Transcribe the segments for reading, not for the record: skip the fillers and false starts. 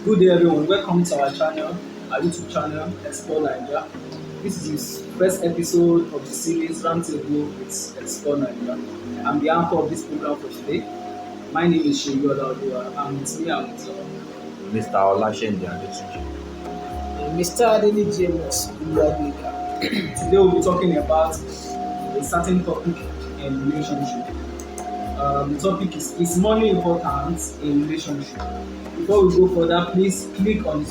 Good day, everyone. Welcome to our channel, our YouTube channel, Explore Nigeria. This is the first episode of the series Roundtable with Explore Nigeria. I'm the anchor of this program for today. My name is Sheyi Olaoluwa, and with me, I'm with Mr. Olasende Adetunji. Mr. Adeni James Uluwagbega. today we'll be talking about a certain topic in relationship. The topic is money important in relationship? Before we go further, please click on the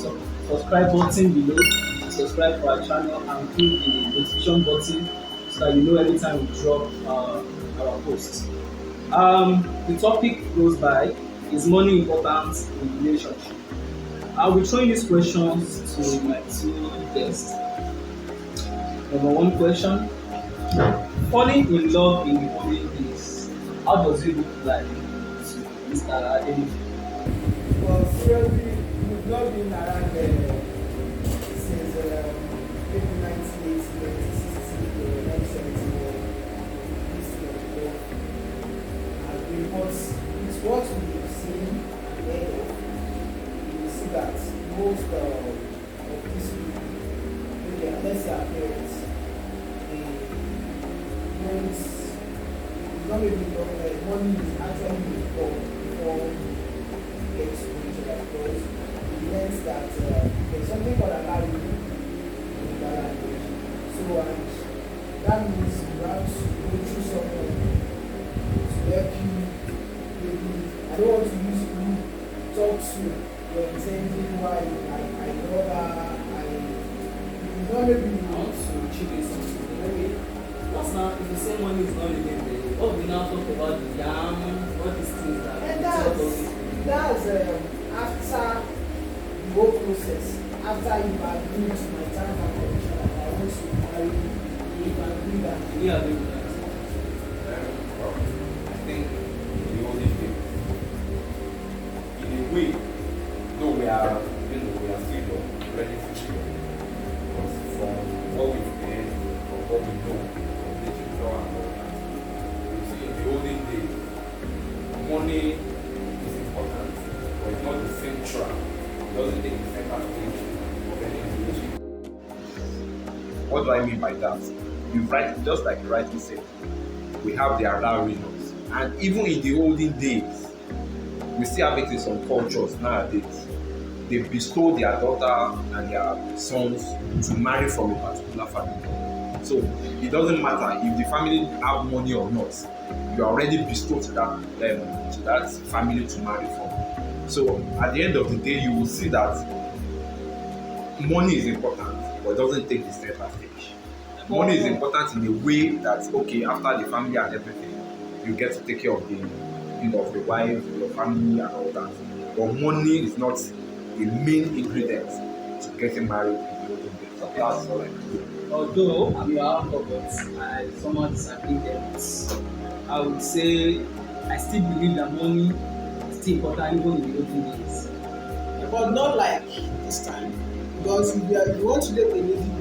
subscribe button below to subscribe to our channel and click the notification button so that you know every time we drop our posts. The topic goes by, is money important in relationship? I'll be throwing these questions to my two guests. Number one question: falling in love in the olden days, how does it look like to Mr. Adeni? Well, seriously, we've not been around since maybe 1980, 1960, 1970, history of love. But it's what we've seen and heard of. We see that most of these people, maybe unless they are parents, they don't, not maybe money is actually involved before gets to each other because it means that there's something called an argument in that language. So and that means you have to go through someone to help you. Maybe I don't want to use you talk to your intending why I know that it's not maybe I want to chip in something. Maybe what's now if the same money is not living there? What we now talk about the yam, all these things that and we talk about. that's after the whole process. After you agree to my terms and conditions that I want to marry you, you agree that. We are doing that. I think in the olden days, in a way, though we are still young, relatively young, but from what we've heard, from what we know, from literature and all that, we see in the olden days, money is important, but it's not the central. It doesn't take the center stage of any relationship. What do I mean by that? Just like you rightly said, we have the other reasons. And even in the olden days, we still have it in some cultures nowadays. They bestow their daughter and their sons to marry from a particular family. So it doesn't matter if the family have money or not, you are already bestowed to that family to marry from. So at the end of the day, you will see that money is important, but it doesn't take the center stage. Money is important in a way that okay, after the family and everything, you get to take care of of the wife, your family, and all that. But money is not the main ingredient to getting married in the olden days. So that's all I can. Although I'm your uncle, but I somewhat disagree there. I would say I still believe that money is still important even in the olden days. But not like this time. Because if you want to date a lady,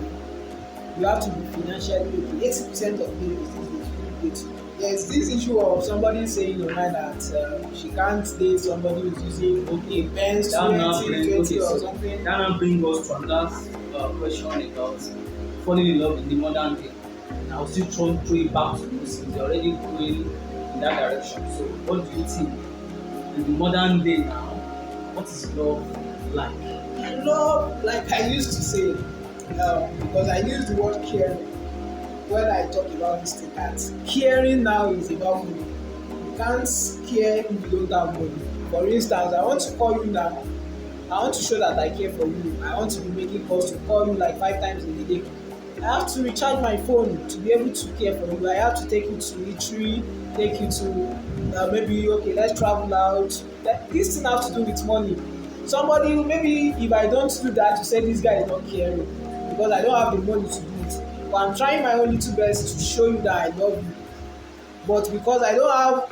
you have to be financially okay. 80% of ladies these days will date. There's this issue of somebody saying online that she can't date somebody who's using a Benz 20 or something. That now bring us to another question about falling in love in the modern day. I will still throw it back to you since you're already going in that direction. So what do you think? In the modern day now, what is love like? Love, like I used to say, because I use the word caring when I talk about this thing, that caring now is about money. You can't care if you don't have money. For instance, I want to call you now. I want to show that I care for you. I want to be making calls to call you like 5 times in a day. I have to recharge my phone to be able to care for you. I have to take you to Italy, take you to maybe, okay, let's travel out. This thing has to do with money. Somebody, maybe if I don't do that, you say this guy is not caring because I don't have the money to do it. But I'm trying my own little best to show you that I love you. But because I don't have,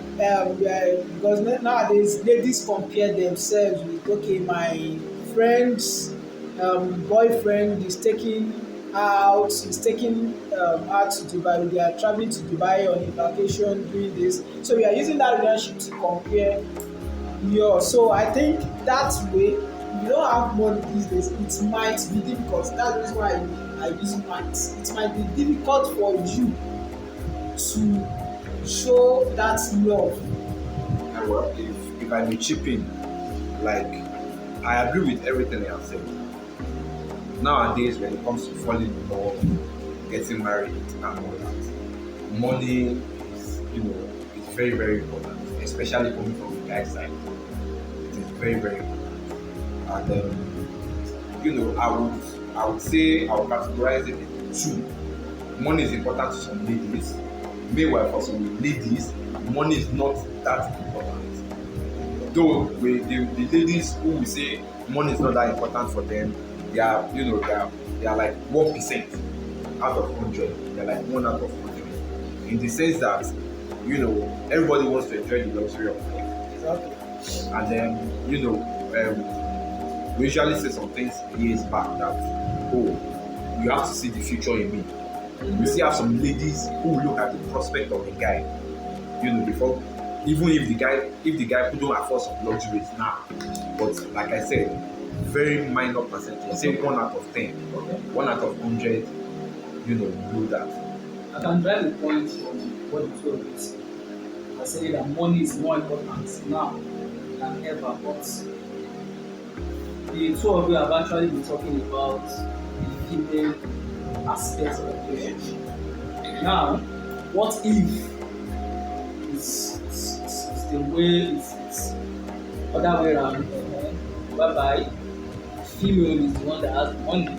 because nowadays ladies compare themselves with, okay, my friend's boyfriend is taking out, is taking out to Dubai, they are traveling to Dubai on a vacation doing this. So we are using that relationship to compare yours. So I think that way if you don't have money these days, it might be difficult. That's the reason why I use might. It might be difficult for you to show that love. And well, if I may chip in, like I agree with everything I have said. Nowadays, when it comes to falling in love, getting married, and all that, money is, is very, very important, especially coming from the guy's side. It is very, very important. And I would say I would categorize it into two. Money is important to some ladies. Meanwhile, for some ladies, money is not that important. Though the ladies who will say money is not that important for them, they are like 1% out of 100. They're like 1 out of 100. In the sense that everybody wants to enjoy the luxury of life. Exactly. And then we usually say some things years back that you have to see the future in me. We still have some ladies who look at the prospect of the guy, before, even if the guy couldn't afford some luxuries now. But like I said, very minor percentage. Say 1 out of 10, 1 out of 100, do that. I can drive the point from what you told us. I say that money is more important now than ever, but the two of you have actually been talking about the female aspects of the relationship. Now, what if it's the way it's other way around, whereby female is the one that has money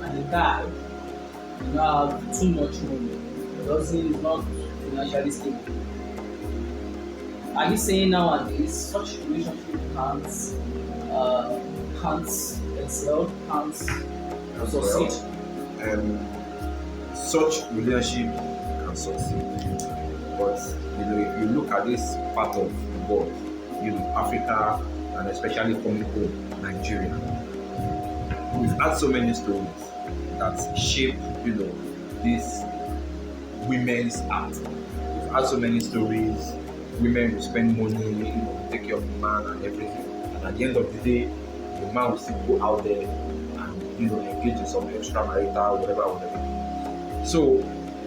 and the guy have too much money, because he is not financially stable. Are you saying nowadays such relationship can't excel, can't succeed? Such relationship can succeed, but if you look at this part of the world, Africa, and especially coming home, Nigeria, we've had so many stories that shape this women's art. We've had so many stories, women will spend money, take care of the man and everything, and at the end of the day, the man will still go out there and engage in some extramarital whatever. So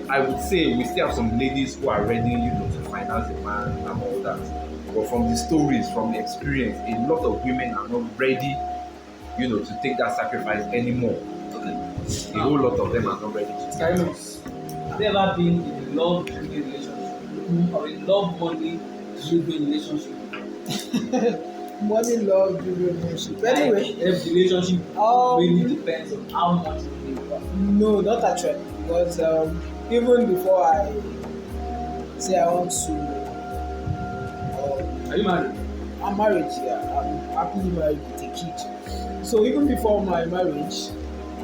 I would say we still have some ladies who are ready to finance the man and all that, but from the stories, from the experience, a lot of women are not ready to take that sacrifice anymore. A whole lot of them are not ready to take it. Have you ever been in a love-driven relationship or a love-money-driven relationship? Money, love, relationship. Anyway, if the relationship really depends on how much you pay. No, not actually. Because even before I say I want to, Are you married? I'm married. Yeah, I'm happily married with a kid. So even before my marriage,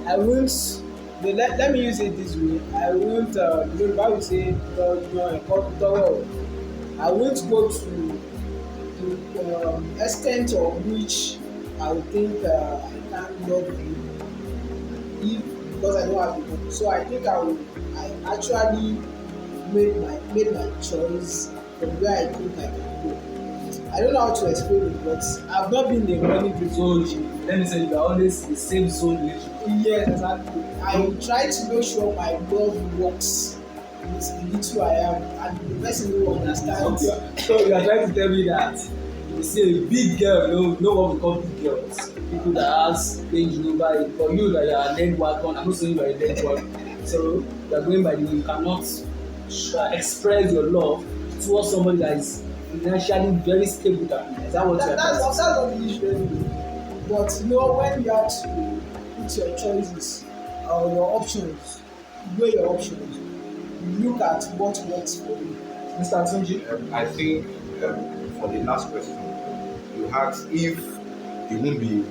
I won't. Let me use it this way. I won't. The Bible say, I won't go to the extent of which I would think I can't love you because I don't have the money. So I think I actually made my choice from where I think I can go. I don't know how to explain it, but I've not been a money-driven. So let me say you are always in the same zone relationship. Yes, exactly. I try to make sure my love works with the little I am, and the person who understands. So you are trying to tell me that you see a big girl, know what we call big girls, people that has Range Rover, for you that you are a leg wagon. I'm not saying you are a leg wagon. So you are going by the way you cannot express your love towards somebody that is financially very stable. Is that what you are That's not the issue anyway. But when you have to put your choices or your options, weigh your options, you look at what works for you. Mr. Tunji? I think for the last question, you asked if they won't be,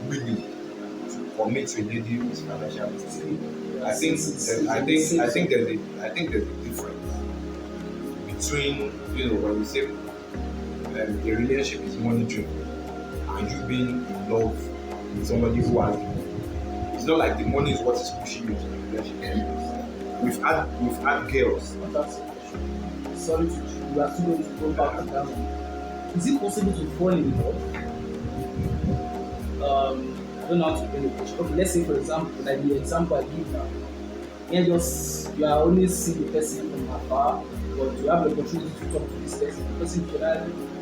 willing to commit to a lady who is financially stable. I think there's a difference between when you say a relationship is money driven and you being in love with somebody who has money. It's not like the money is what is pushing you to the relationship. We've had girls. Sorry to you are still going to go back and down. Is it possible to fall in love I don't know how to bring the picture. Okay, let's say for example, like the example I give now. Here just you are only seeing the person from afar, but you have the opportunity to talk to this person. The person is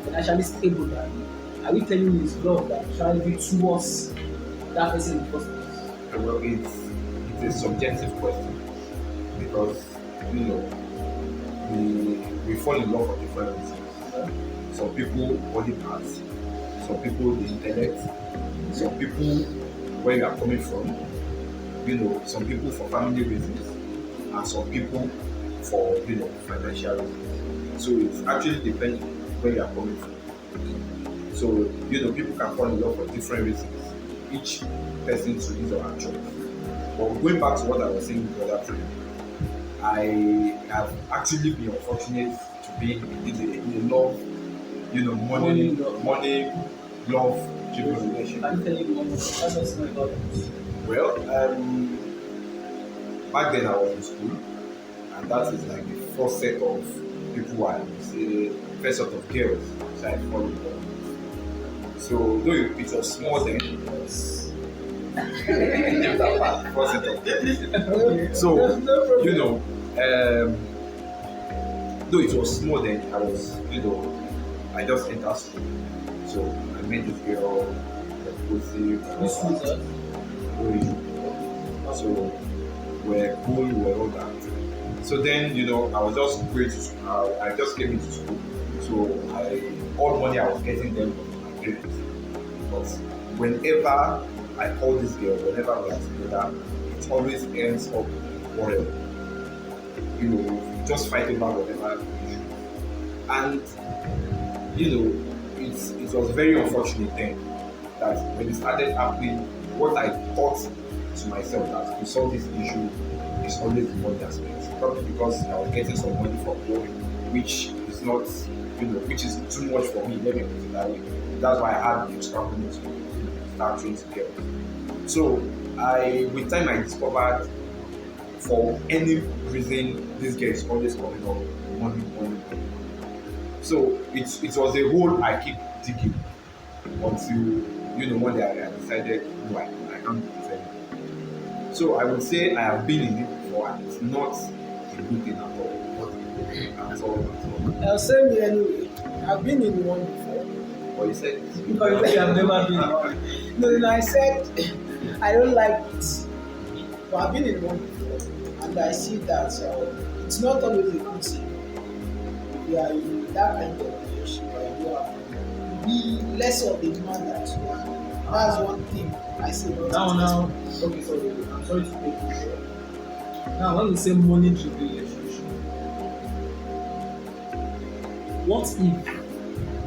financially stable than you. Are we telling you it's love that trying to be towards that person in the first place? Well, it's a subjective question because you know we fall in love for different reasons. Some people body parts, some people the intellect, some people where you are coming from, some people for family reasons, and some people for financial reasons. So it actually depends where you are coming from. So people can fall in love for different reasons. Each person to his or her choice. But going back to what I was saying the other time, I have actually been unfortunate to be in a love, money, love driven relationship. Can you tell me one more? Tell us more about it. Well, back then I was in school, and that is like the first set of people I would say, first set of girls that I fall in love with. So though it was small then, it was that part, first set of girls. So though it was small then, I was I just entered school. So I met this girl, This was us. so we're cool, we're all that. So then, I was just going to school. I just came into school. So all money I was getting them from my parents. But whenever I call this girl, whenever we are together, it always ends up quarrel. We just fight over whatever issue. And it was very unfortunate then that when it started happening, what I thought to myself that to solve this issue is always the money aspect. Probably because I was getting some money from work, which is not, which is too much for me. Let me put it that way. That's why I had the extra money to start training girls. So with time I discovered for any reason this girl is always coming up money. So it was a hole I keep digging until one day I decided no, I can't do it anymore. So I would say I have been in it before and it's not a good thing at all. Not a good thing at all. Same here anyway. I've been in one before. But you said Because you have never been in one. No, I said I don't like it. But I've been in one before, and I see that it's not always a good thing. You are in that kind of relationship where you are be less of the man that you are. That's one thing I say. Now, okay, sorry, I'm sorry to take you short. Now, when we say money driven relationship, what if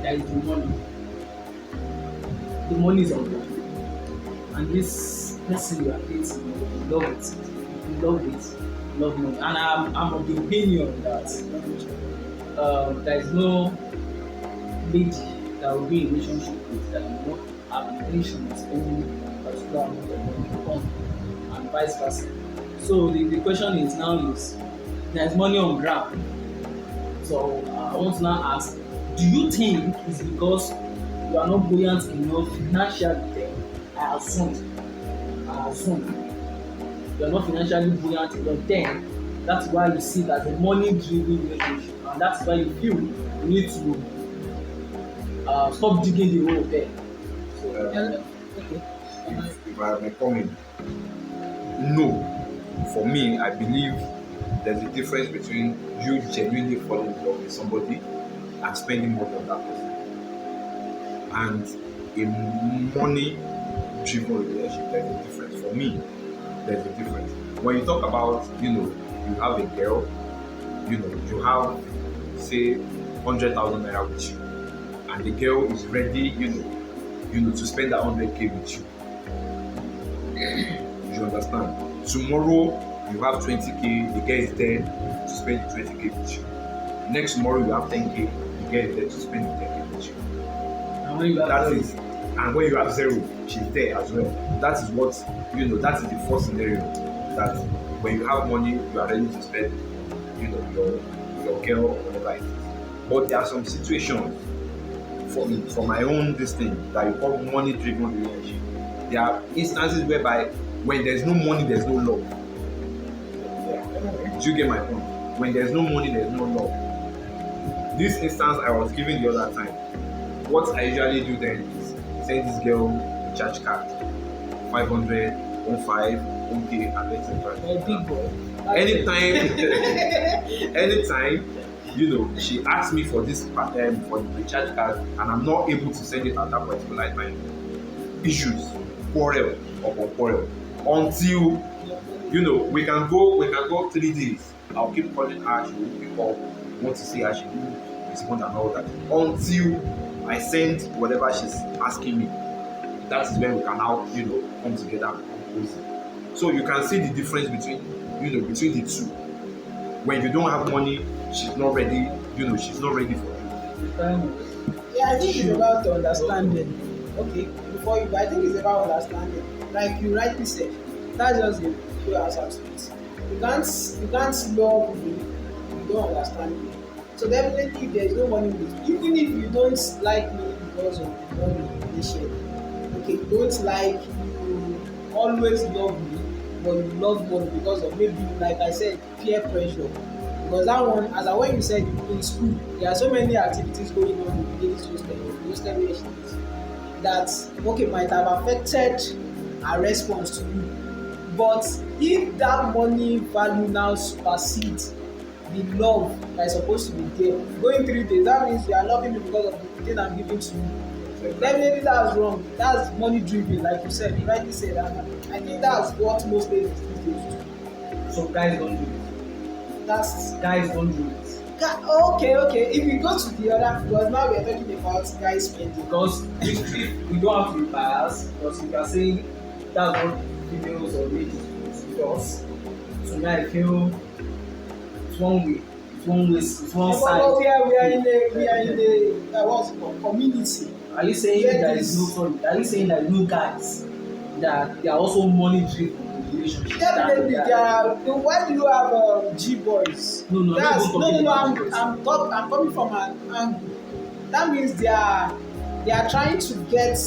there is the money is on board, and this person you are dating, you love money, and I'm of the opinion that there is no lady that will be in a relationship with that will not have intention of spending a particular amount of money on, and vice versa. So the question is now is there is money on ground. So I want to now ask, do you think it's because you are not buoyant enough financially then? I assume you are not financially buoyant enough then. That's why you see that the money driven relationship, and that's why you feel you need to stop digging the hole there. So, okay. if I may come in, no. For me, I believe there's a difference between you genuinely falling in love with somebody and spending money on that person. And a money-driven relationship, there's a difference. For me, there's a difference. When you talk about, you have a girl, you have, say, 100,000 naira with you, and the girl is ready, to spend that 100k with you. You understand? Tomorrow you have 20k, the girl is there to spend the 20k with you. Next tomorrow you have 10k, the girl is there to spend the 10k with you. And when you have and when you have 0, she's there as well. That is what that is the first scenario. That when you have money, you are ready to spend, your girl or whatever it is. But there are some situations for my own this thing that you call money-driven relationship. there are instances whereby when there's no money, there's no love. Yeah. Do you get my point? When there's no money, there's no love. This instance I was giving the other time, what I usually do then is send this girl a charge card, 500, 15, 1K, and etc. A big boy. Anytime, she asks me for this for the recharge card, and I'm not able to send it at that particular time. Issues, quarrel upon quarrel, until we can go 3 days. I'll keep calling her, she will pick up, want to see her, she will respond and all that, until I send whatever she's asking me. That is when we can now come together and compose it. So you can see the difference between the two. When you don't have money, she's not ready, she's not ready for you. Yeah, I think it's about understanding. Okay, I think it's about understanding. Like you rightly said, that's just the pure answer to it. You can't love me, you don't understand me. So definitely if there is no money with you, even if you don't like me because of the money they share. Okay, you don't like, you always love me, but you love money because of maybe, like I said, peer pressure. Because that one, when you said in school, there are so many activities going on with ladies hostel relationships that might have affected her response to you. But if that money value now supersedes the love that is supposed to be there, going 3 days, that means you are loving me because of the thing I'm giving to you. Definitely that's wrong. That's money driven, like you said. You rightly said that. I think that's what most ladies these days do. So guys don't do it. Guys don't do it. Okay. If we go to the other, because now we are talking about guys spending. Because if we don't have to be biased, because you can say that's what females or ladies do us. So now I feel it's one way. It's one side. We are in a what's it called? Community. Are you saying there is no guys that they are also money driven in relationship? Definitely, why do you have G boys? No. I'm coming from an angle. That means they are trying to get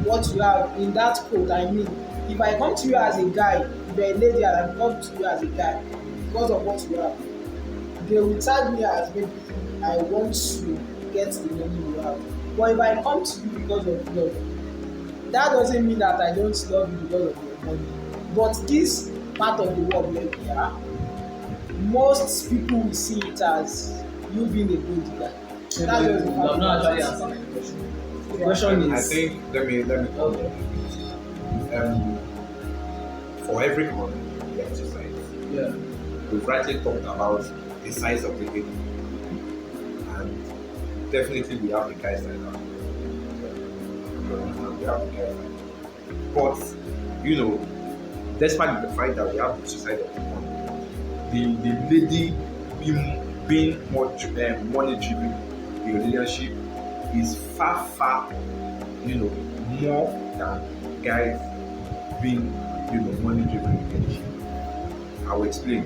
what you have in that quote. I mean, if I come to you as a guy, if you're a lady and I come to you as a guy because of what you have, they will tag me as maybe I want to get the money you have. But if I come to you because of love, that doesn't mean that I don't love you because of your money. But this part of the world where we are, most people will see it as you being a good guy. I'm not actually answering the question. The question is. I think let me Okay. For every coin, there are two sides. Yeah. We've rightly talked about the size of the baby, and definitely we have the guy side. We have the guy side. But despite the fact that we have the two sides of the coin, the lady being more money driven, the relationship is far more than guys being money driven relationship. I will explain.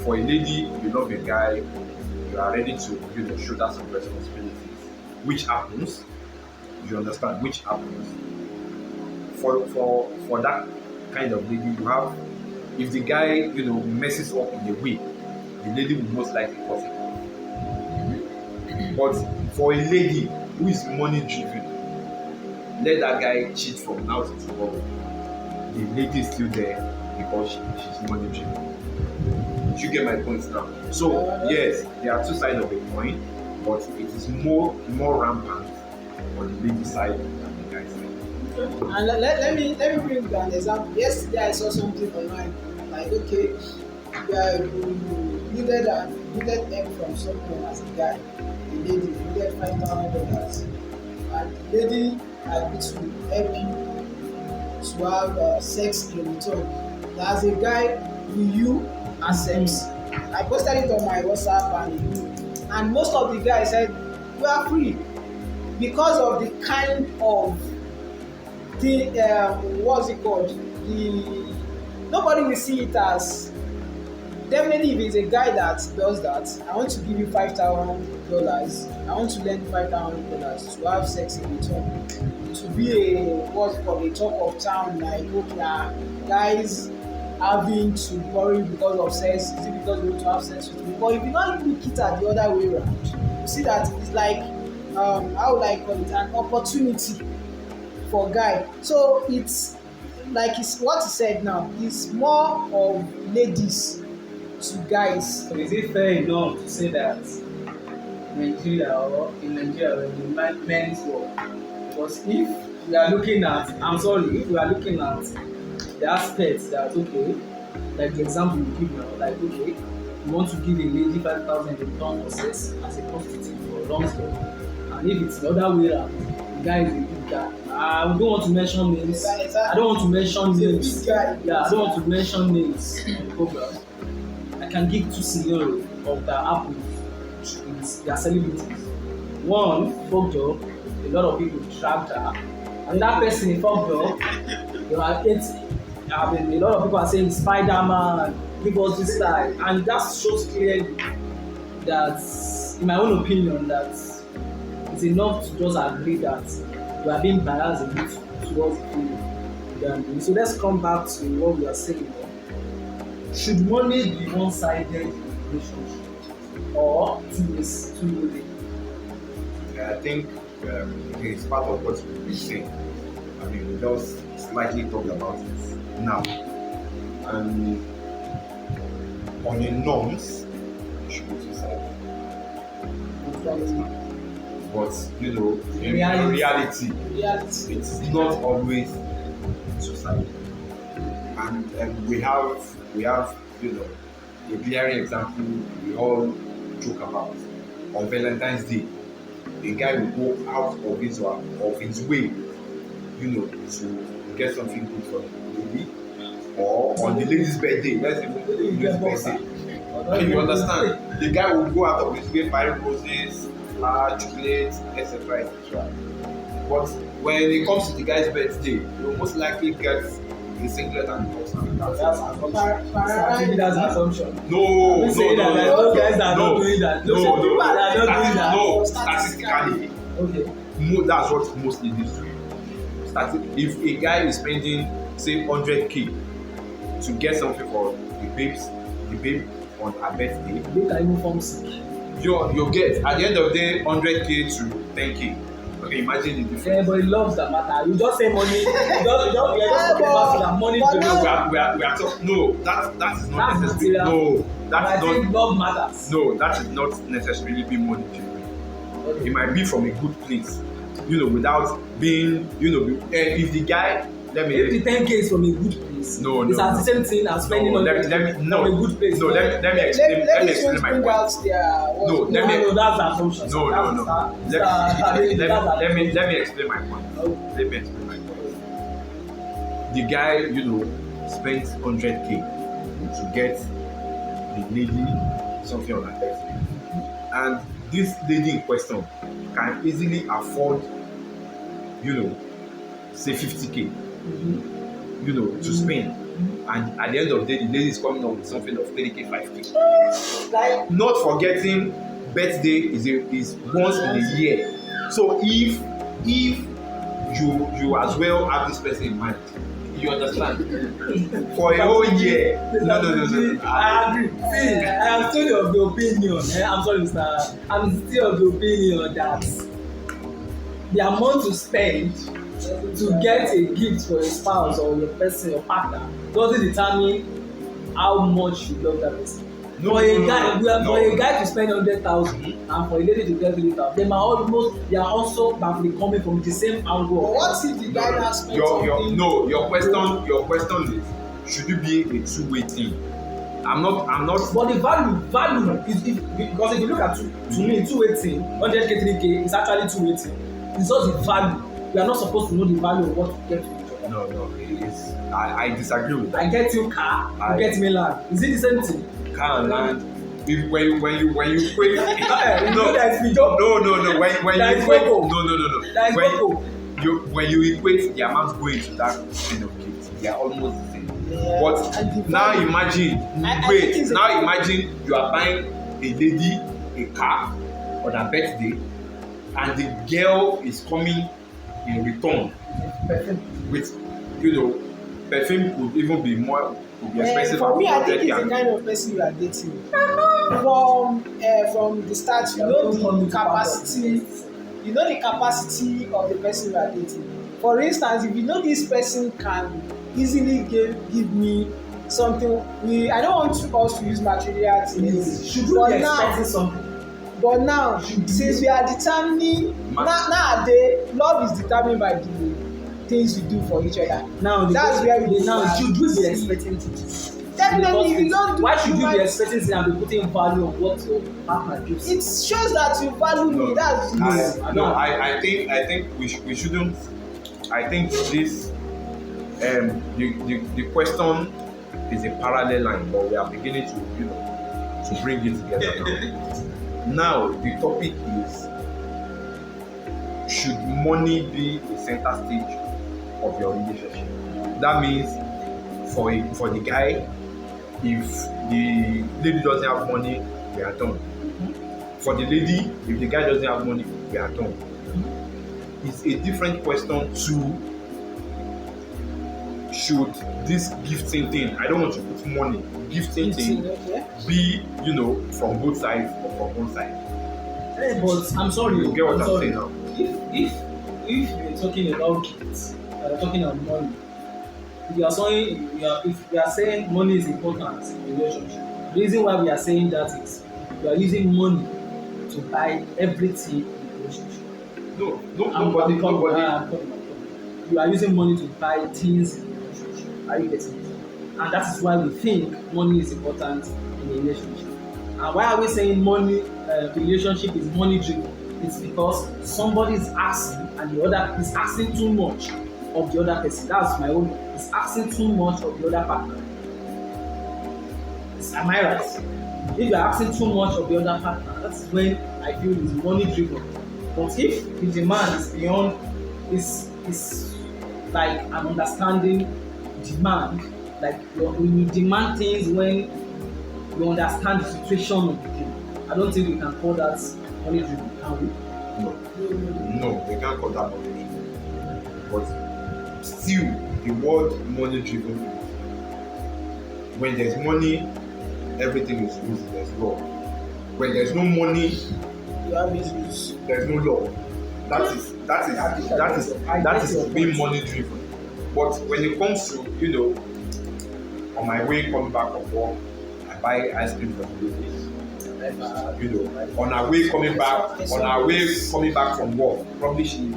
For a lady, you love a guy, you are ready to shoulder some responsibilities, which happens. You understand? Which happens. For that kind of lady, you have, if the guy messes up in a way, the lady will most likely cut it off. But for a lady who is money driven, let that guy cheat from now to tomorrow, the lady is still there because she's money driven. You get my point now. So yes, there are two sides of a coin, but it is more rampant on the lady side than the guy side. And let me bring you an example. Yesterday I saw something online. Like you needed help from someone as a guy. The lady needed $5,000, and the lady agreed to help you to have sex in return. As a guy, will you accept? I posted it on my WhatsApp and most of the guys said we are free because of the kind of what's it called? Nobody will see it as. Definitely, if it's a guy that does that, I want to give you $5,000. I want to lend $5,000 to have sex in return. It to be a what's called a talk of town, like okay, guys having to worry because of sex, is it because they want to have sex with me? But if you not look it at the other way around, you see that it's like how would I call it, an opportunity for guy. So it's like it's what he said now, it's more of ladies to guys. So is it fair enough to say that Nigeria or in Nigeria when the men's work? Because if we are looking at, if we are looking at the aspect that okay, like the example you give now, like okay, you want to give a lady 5,000 in return for sex as a prostitute for a long story, and if it's the other way around, the guy is a big guy. I don't want to mention names. I don't want to mention names. Big guy. Yeah, I don't want to mention names on the program. I can give two scenarios of that happen. Their celebrities. One, fuck job, a lot of people trapped her. And that person, fuck job, a lot of people are saying Spider-Man, give us this side. And that shows clearly that, in my own opinion, that it's enough to just agree that we are being biased a bit towards the film. So let's come back to what we are saying. Should money be one-sided in a relationship or two-way? Yeah, I think it's part of what we've been saying. I mean, we just slightly talked about it now. And on your norms, it should be two-sided. But you know, in reality, it's not always two-sided. And we have you know a glaring example we all joke about. On Valentine's Day, the guy will go out of his way, you know, to get something good for the lady, or on the lady's birthday, let's even use birthday. You understand? The guy will go out of his way, buy roses, flowers, chocolates, etc., etc. But when it comes to the guy's birthday, you will most likely get a singlet and box and that's That's an assumption. No, Guys that are not doing that. No, statistically, Okay. that's what most ladies do. If a guy is spending say 100k to get something for the babe on her birthday, They can even form sick. you get at the end of the day 100k to 10k. Okay, imagine the difference. Everybody loves that matter. You just say money. You just talking about that money. No, we are talking. No, that is not necessarily. No, that is not. Love matters. No, that is not necessarily be money driven. Okay. It might be from a good place, you know, without being, you know, if the guy, let me. If the 10k is from a good place, No, it's no, the same thing as spending no, on let me, from a good place. No, let me explain my point. No, That's the assumption. No. Let me explain my point. Okay. Let me explain my point. The guy, you know, spends 100k to get the lady something on her birthday, and this lady in question can easily afford, you know, say 50k, you know, to spend. And at the end of the day, the lady is coming up with something of 30k, 5k. Like, Not forgetting, birthday is once in a year. So if you as well have this person in mind, you understand? For a whole year. No. I agree. See, I am still of the opinion. I'm sorry, Mr. I'm still of the opinion that the amount to spend to get a gift for your spouse or your person, your partner, doesn't determine how much you love that person. For a guy to spend 100,000 and for a lady to get 3,000, they are also probably coming from the same angle. But what if the guy now spends something? Your question is, should it be a two-way thing? I'm not. But the value is because if you look at to me, two-way thing, 100k, 3k is actually two-way thing. It's just the value. We are not supposed to know the value of what we get from each other. No, I disagree with that. I get you car, you get me land. Is it the same thing? Car and land. When you equate, When you equate, when you equate the amount going to that kind of gift, they are almost the same. Yeah. But now imagine, imagine you are buying a lady a car on her birthday, and the girl is coming in return Perfume. with, perfume could even be more, could be expensive. For me, I as think it's the 100K. kind of person you are dating. From the start, you know the capacity. You know the capacity of the person you are dating. For instance, if you know this person can easily give me something, I don't want us to use material things. Should we be expecting something? But now, since we are determining, nowadays, love is determined by the things we do for each other. Now, that's where we should we be expecting things? Definitely, if you don't do, why should you be expecting things and be putting value on what your partner gives? It shows that you value me. That's I think we shouldn't. I think this the question is a parallel line, but we are beginning to bring it together now. Now the topic is, should money be the center stage of your relationship? That means for the guy, if the lady doesn't have money, we are done. For the lady, if the guy doesn't have money, we are done. It's a different question to, should this gifting thing, I don't want to put money, gifting thing be, from both sides or from one side? But I'm sorry, you get what I'm saying now? If you're talking about gifts, talking about money, if we are saying money is important in relationship, the reason why we are saying that is you are using money to buy everything in the relationship. Nobody. You are using money to buy things in the relationship. Are you getting it? And that is why we think money is important in a relationship. And why are we saying money, relationship is money driven? It's because somebody is asking and the other is asking too much of the other person. That's my own. It's asking too much of the other partner. Am I right? If you're asking too much of the other partner, that's when I feel it's money driven. But if the demand is beyond, is like an understanding demand, like you demand things when you understand the situation of the game. I don't think we can call that money driven, can we? No, we can't call that money driven. But still, the word money driven, when there's money, everything is loose, there's law. When there's no money, there's no law. That is being money driven. But when it comes to, on my way coming back from work, I buy ice cream from the ladies. On our way coming back from work, probably she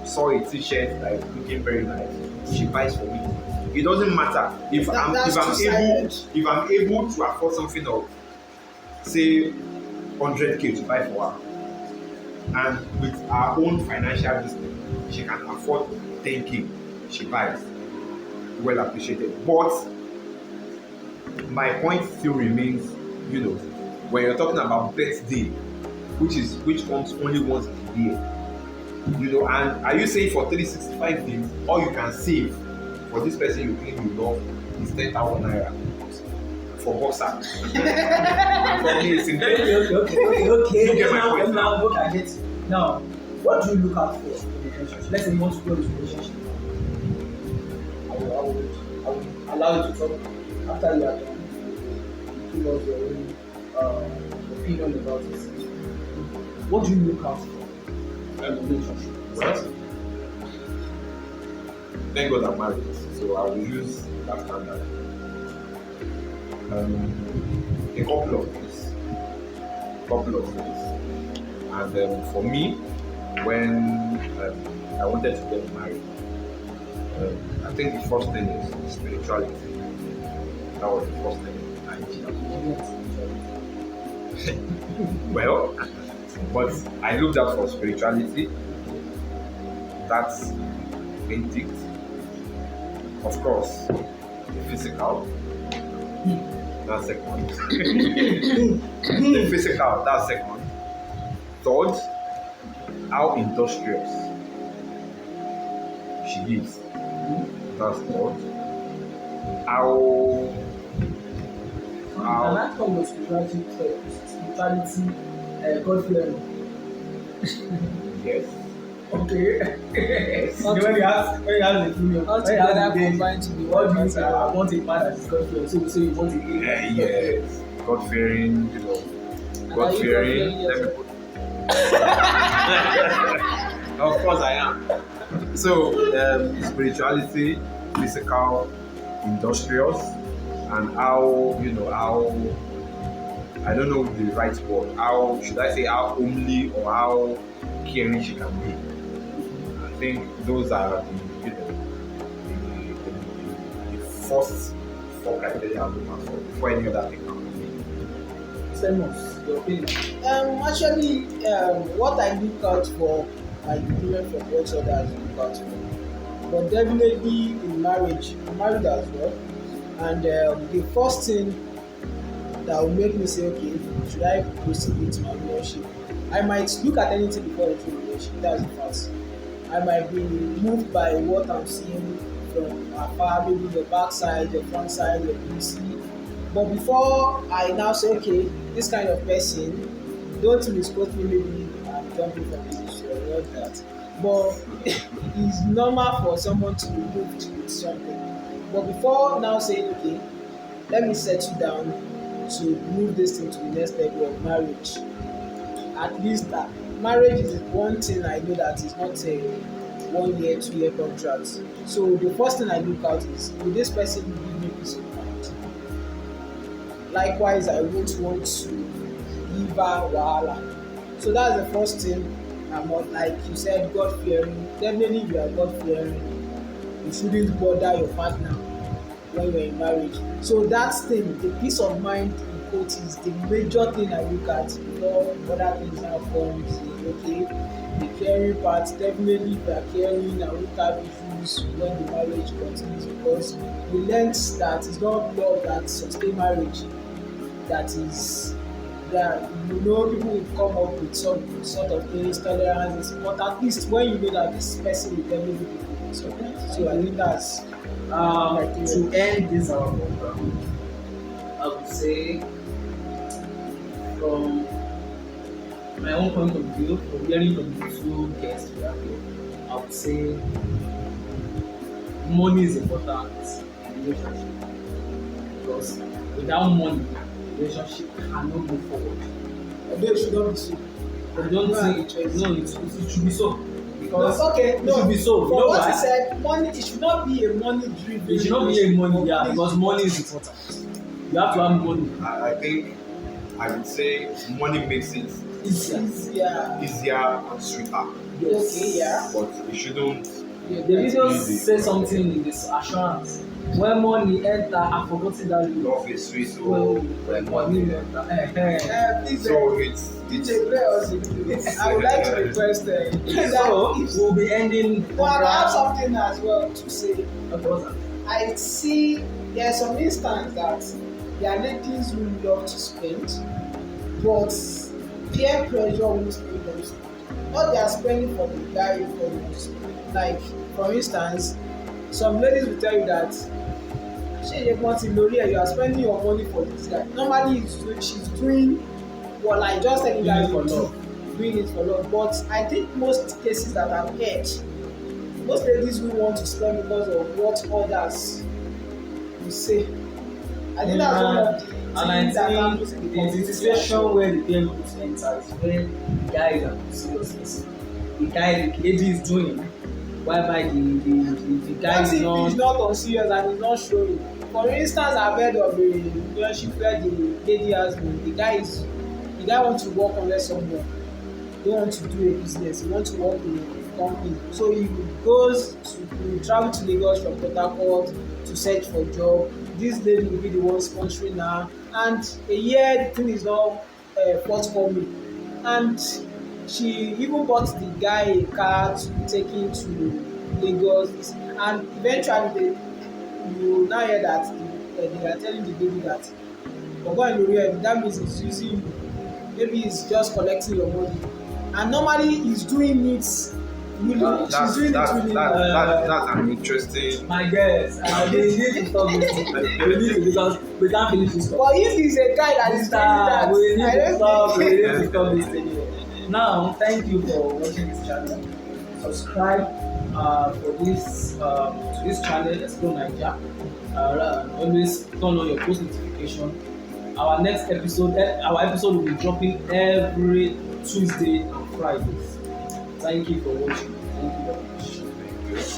saw a t-shirt like looking very nice. She buys for me. It doesn't matter if I'm able to afford something of, say, 100K to buy for her, and with our own financial business, she can afford 10K. She buys. Well appreciated. But my point still remains, when you're talking about birthday, which comes only once a year, and are you saying for 365 days, all you can save for this person you claim you love is 10,000 naira for boxer? Okay. You get my point now. Look at it. Now, what do you look out for in a relationship? Let's say you want to grow this relationship. I will allow you to talk after you are done. Give us your own opinion about this. What do you look out for in a relationship? Well, thank God I'm married, so I will use that standard. A couple of things. And for me, when I wanted to get married, I think the first thing is spirituality. That was the first thing I did. Well, but I looked out for spirituality. That's basic. Of course, the physical. That's second. The physical, that's second. Third, how industrious she is. That's third. How Can I come with spirituality, God fearing? Yes. Okay. When you ask the female, All when you ask together the baby, combined to be what one do you person. say? I want a man that is God fearing. So you say you want a gay. Yes, God fearing, And God are you fearing. God-fearing Let me yourself? put. Of course, I am. So, spirituality, physical, industrious, and how how I don't know the right word. How should I say how homely or how caring she can be? I think those are the first four criteria I'm looking for before any other thing comes. Famous, your opinion. Actually, what I look out for are different from what others look out for. But definitely in marriage, I'm married as well. And the first thing that will make me say, okay, should I proceed with my relationship? I might look at anything before entering a relationship. That's the first. I might be moved by what I'm seeing from afar, maybe the back side, the front side, the PC. But before I now say, okay, this kind of person, don't misquote me, maybe I'm jumping from the issue or all that. But it's normal for someone to be moved with something. But before now saying, okay, let me settle down to move this thing to the next level of marriage. At least that marriage is one thing I know that is not a 1 year, 2 year contract. So the first thing I look out is, will this person give me peace of mind? Likewise, I won't want to give her wahala. So that's the first thing. I'm not, like you said, God fearing. Definitely, if you are God fearing, you shouldn't bother your partner when you're in marriage. So that's thing, the peace of mind in quote is the major thing I look at before other things now comes in. Okay, the caring part, definitely if you are caring, I won't have issues when the marriage continues, because we learned that it's not love that sustain marriage. That is that people will come up with some sort of things, tolerance, but at least when you know that this person will definitely be good. So I think that's To end this our program, I would say from my own point of view, from hearing from the two guests we have here, I would say money is important in relationship, because without money, relationship cannot move forward. although it should not be so. I don't No, think choice. no, it should be so, because It should be so. For You know what why? he said, money, it should not be a money driven. It should not be a money, yeah, because money is important. You have to have money. I think I would say money makes it easier. easier and sweeter, Okay, yeah. but it shouldn't. The video says something in this assurance. When money enter, I've forgotten that. Love is sweet, When money enter. Please, so it's DJ, play us in this. I would like to request So we'll be ending. No, I have something as well to say. Okay. I see there are some instances that there are ladies who love to spend, but peer pressure won't make them spend. Not they are spending for the guy for you. Like, for instance, some ladies will tell you that you are spending your money for this guy. Normally, she's doing what, like, just telling guys for love, doing it for love. But I think most cases that I've heard, most ladies will want to spend because of what others will say. I think that's one of the and I things that happens in think the the community. situation where the game groups enter is when the guy is at seriousness. The lady is doing, whereby the guy What is if he's not on serious and he's not showing? For instance, I've heard of a relationship where the lady has been, the guy wants to work under someone, don't want to do a business, he wants to work in a company. So he travel to Lagos from Port Harcourt to search for a job. This lady will be the one sponsoring her, and a year the thing is not forthcoming. And she even bought the guy a car to take him to Lagos, and eventually you now hear that they are telling the lady that oga ilori, that means he's using you, maybe he's just collecting your money, and normally he's doing it willingly, she's doing it willingly. That's an interesting. my guess. They need to stop this. We need to, because we can't finish this. But if he's a guy that is doing that, We need I to don't stop. We think need to stop this thing here. Now, thank you for watching this channel. subscribe for this to this channel, Explore Naija. Always turn on your post notification. Our episode will be dropping every Tuesday and Fridays. Thank you for watching. Thank you very much. Thank you.